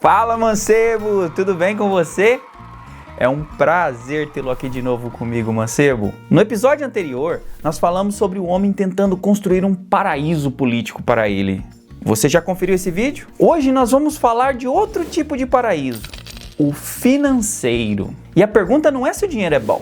Fala, mancebo! Tudo bem com você? É um prazer tê-lo aqui de novo comigo, mancebo. No episódio anterior, nós falamos sobre o homem tentando construir um paraíso político para ele. Você já conferiu esse vídeo? Hoje nós vamos falar de outro tipo de paraíso, o financeiro. E a pergunta não é se o dinheiro é bom.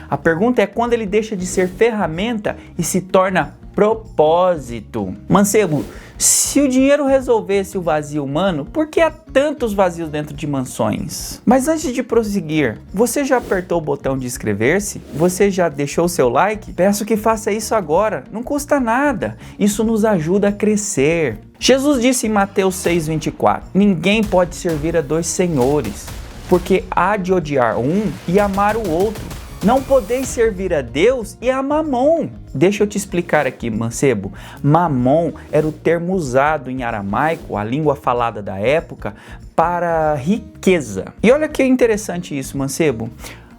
A pergunta é quando ele deixa de ser ferramenta e se torna propósito. Mancebo, se o dinheiro resolvesse o vazio humano, por que há tantos vazios dentro de mansões? Mas antes de prosseguir, você já apertou o botão de inscrever-se? Você já deixou o seu like? Peço que faça isso agora, não custa nada. Isso nos ajuda a crescer. Jesus disse em Mateus 6,24: ninguém pode servir a dois senhores, porque há de odiar um e amar o outro. Não podeis servir a Deus e a Mamon. Deixa eu te explicar aqui, mancebo. Mamon era o termo usado em aramaico, a língua falada da época, para riqueza. E olha que interessante isso, mancebo.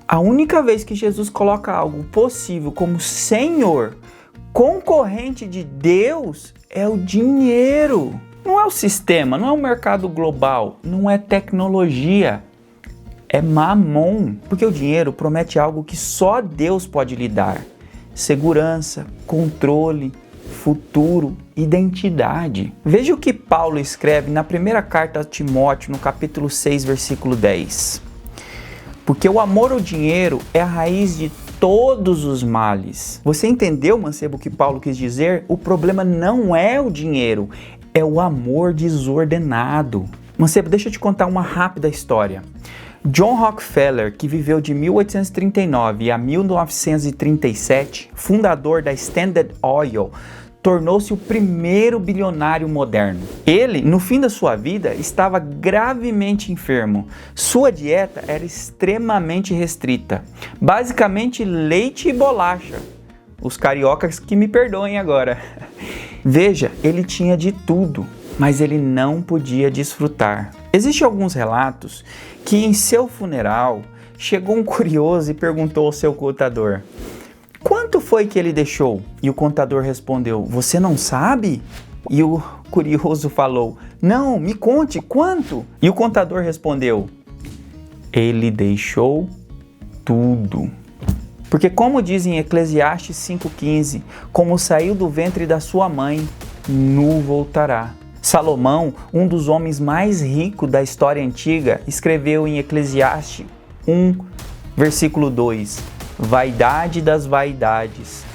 A única vez que Jesus coloca algo possível como Senhor, concorrente de Deus, é o dinheiro. Não é o sistema, não é o mercado global, não é tecnologia. É mamon, porque o dinheiro promete algo que só Deus pode lhe dar: segurança, controle, futuro, identidade. Veja o que Paulo escreve na primeira carta a Timóteo, no capítulo 6, versículo 10. Porque o amor ao dinheiro é a raiz de todos os males. Você entendeu, mancebo, o que Paulo quis dizer? O problema não é o dinheiro, é o amor desordenado. Mancebo, deixa eu te contar uma rápida história. John Rockefeller, que viveu de 1839 a 1937, fundador da Standard Oil, tornou-se o primeiro bilionário moderno. Ele, no fim da sua vida, estava gravemente enfermo. Sua dieta era extremamente restrita, basicamente leite e bolacha. Os cariocas que me perdoem agora. Veja, ele tinha de tudo, mas ele não podia desfrutar. Existem alguns relatos que em seu funeral chegou um curioso e perguntou ao seu contador: quanto foi que ele deixou? E o contador respondeu: você não sabe? E o curioso falou: não, me conte, quanto? E o contador respondeu: ele deixou tudo. Porque como diz em Eclesiastes 5,15, como saiu do ventre da sua mãe, nu voltará. Salomão, um dos homens mais ricos da história antiga, escreveu em Eclesiastes 1, versículo 2, vaidade das vaidades,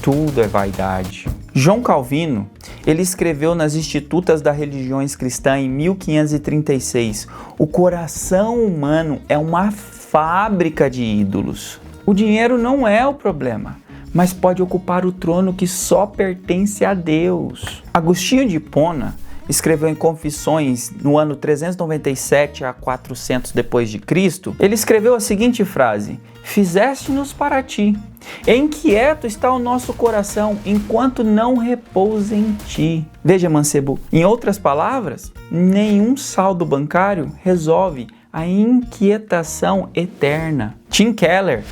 tudo é vaidade. João Calvino, ele escreveu nas Institutas das Religiões Cristãs em 1536, o coração humano é uma fábrica de ídolos. O dinheiro não é o problema, mas pode ocupar o trono que só pertence a Deus. Agostinho de Hipona escreveu em Confissões no ano 397 a 400 depois de Cristo. Ele escreveu a seguinte frase: fizeste-nos para ti, inquieto está o nosso coração enquanto não repousa em ti. Veja, mancebo, em outras palavras, nenhum saldo bancário resolve a inquietação eterna. Tim Keller,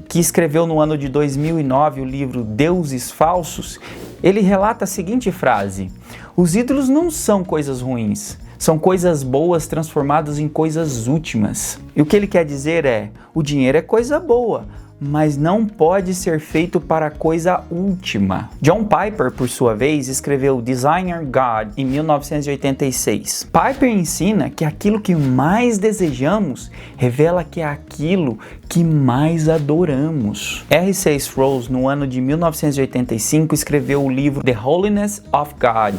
que escreveu no ano de 2009 o livro Deuses Falsos, ele relata a seguinte frase: os ídolos não são coisas ruins, são coisas boas transformadas em coisas últimas. E o que ele quer dizer é: o dinheiro é coisa boa, mas não pode ser feito para coisa última. John Piper, por sua vez, escreveu Designer God em 1986. Piper ensina que aquilo que mais desejamos revela que é aquilo que mais adoramos. R.C. Sproul, no ano de 1985, escreveu o livro The Holiness of God.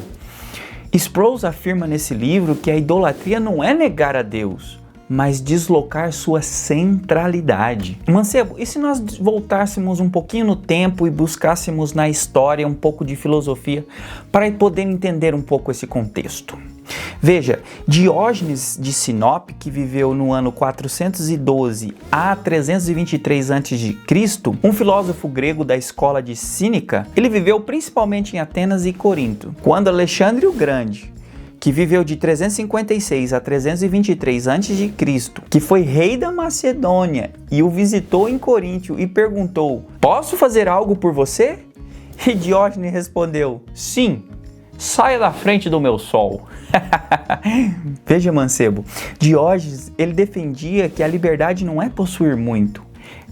Sproul afirma nesse livro que a idolatria não é negar a Deus, mas deslocar sua centralidade. Mancebo, e se nós voltássemos um pouquinho no tempo e buscássemos na história um pouco de filosofia para poder entender um pouco esse contexto? Veja, Diógenes de Sinope, que viveu no ano 412 a 323 a.C., um filósofo grego da escola de Cínica, ele viveu principalmente em Atenas e Corinto. Quando Alexandre o Grande, que viveu de 356 a 323 a.C., que foi rei da Macedônia e o visitou em Coríntio e perguntou: posso fazer algo por você? E Diógenes respondeu: sim, saia da frente do meu sol. Veja, mancebo, Diógenes, ele defendia que a liberdade não é possuir muito,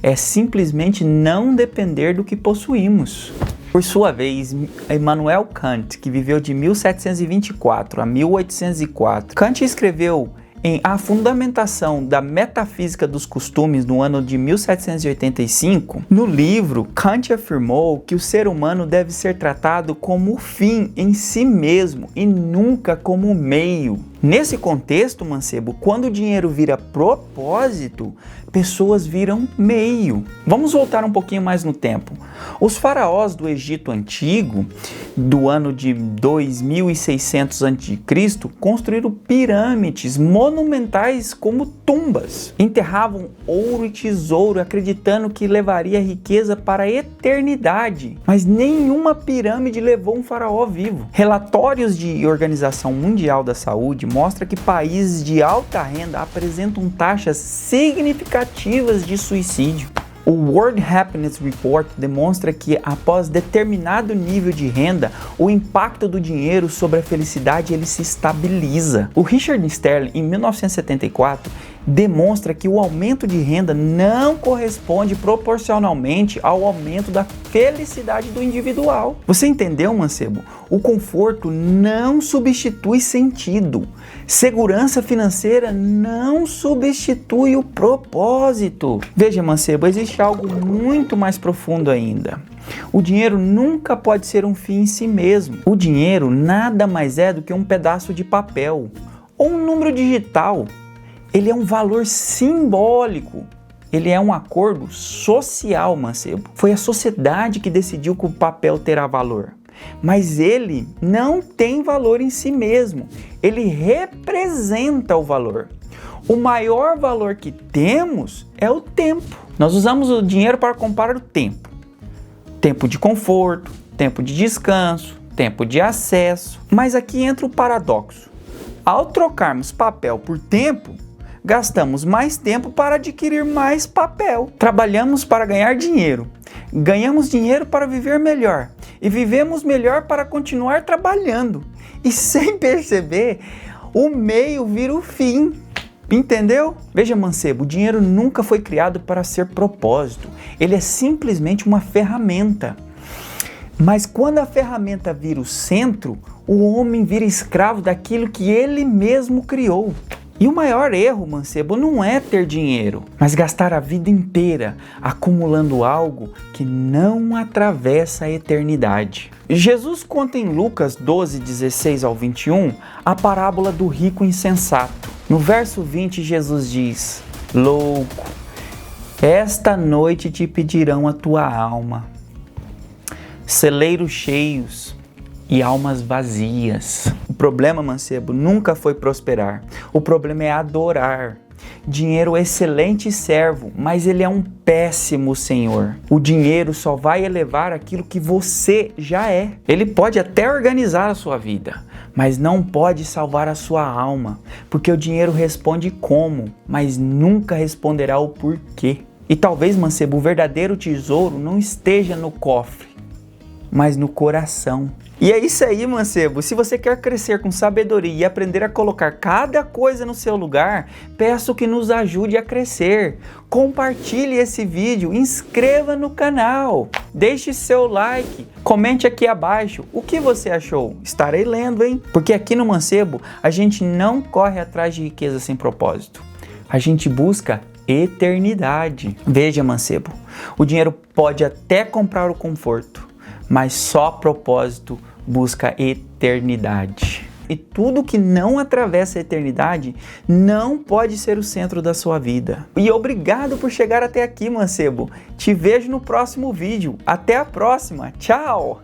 é simplesmente não depender do que possuímos. Por sua vez, Immanuel Kant, que viveu de 1724 a 1804, Kant escreveu em A Fundamentação da Metafísica dos Costumes, no ano de 1785, no livro, Kant afirmou que o ser humano deve ser tratado como o fim em si mesmo e nunca como o meio. Nesse contexto, mancebo, quando o dinheiro vira propósito, pessoas viram meio. Vamos voltar um pouquinho mais no tempo. Os faraós do Egito Antigo, do ano de 2600 a.C., construíram pirâmides monumentais como tumbas. Enterravam ouro e tesouro, acreditando que levaria riqueza para a eternidade. Mas nenhuma pirâmide levou um faraó vivo. Relatórios de Organização Mundial da Saúde mostram que países de alta renda apresentam taxas significativas de suicídio. O World Happiness Report demonstra que, após determinado nível de renda, o impacto do dinheiro sobre a felicidade ele se estabiliza. O Richard Sterling, em 1974, demonstra que o aumento de renda não corresponde proporcionalmente ao aumento da felicidade do individual. Você entendeu, mancebo? O conforto não substitui sentido. Segurança financeira não substitui o propósito. Veja, mancebo, existe algo muito mais profundo ainda. O dinheiro nunca pode ser um fim em si mesmo. O dinheiro nada mais é do que um pedaço de papel ou um número digital. Ele é um valor simbólico. Ele é um acordo social, mancebo. Foi a sociedade que decidiu que o papel terá valor. Mas ele não tem valor em si mesmo. Ele representa o valor. O maior valor que temos é o tempo. Nós usamos o dinheiro para comprar o tempo. Tempo de conforto, tempo de descanso, tempo de acesso. Mas aqui entra o paradoxo. Ao trocarmos papel por tempo, gastamos mais tempo para adquirir mais papel. Trabalhamos para ganhar dinheiro. Ganhamos dinheiro para viver melhor. E vivemos melhor para continuar trabalhando. E sem perceber, o meio vira o fim. Entendeu? Veja, mancebo, o dinheiro nunca foi criado para ser propósito. Ele é simplesmente uma ferramenta. Mas quando a ferramenta vira o centro, o homem vira escravo daquilo que ele mesmo criou. E o maior erro, mancebo, não é ter dinheiro, mas gastar a vida inteira acumulando algo que não atravessa a eternidade. Jesus conta em Lucas 12, 16 ao 21, a parábola do rico insensato. No verso 20, Jesus diz: louco, esta noite te pedirão a tua alma, celeiros cheios e almas vazias. O problema, mancebo, nunca foi prosperar. O problema é adorar. Dinheiro é excelente servo, mas ele é um péssimo senhor. O dinheiro só vai elevar aquilo que você já é. Ele pode até organizar a sua vida, mas não pode salvar a sua alma, porque o dinheiro responde como, mas nunca responderá o porquê. E talvez, mancebo, o verdadeiro tesouro não esteja no cofre, mas no coração. E é isso aí, mancebo. Se você quer crescer com sabedoria e aprender a colocar cada coisa no seu lugar, peço que nos ajude a crescer. Compartilhe esse vídeo, inscreva no canal, deixe seu like, comente aqui abaixo o que você achou. Estarei lendo, hein? Porque aqui no Mancebo, a gente não corre atrás de riqueza sem propósito. A gente busca eternidade. Veja, mancebo, o dinheiro pode até comprar o conforto, mas só propósito busca eternidade. E tudo que não atravessa a eternidade não pode ser o centro da sua vida. E obrigado por chegar até aqui, mancebo. Te vejo no próximo vídeo. Até a próxima. Tchau!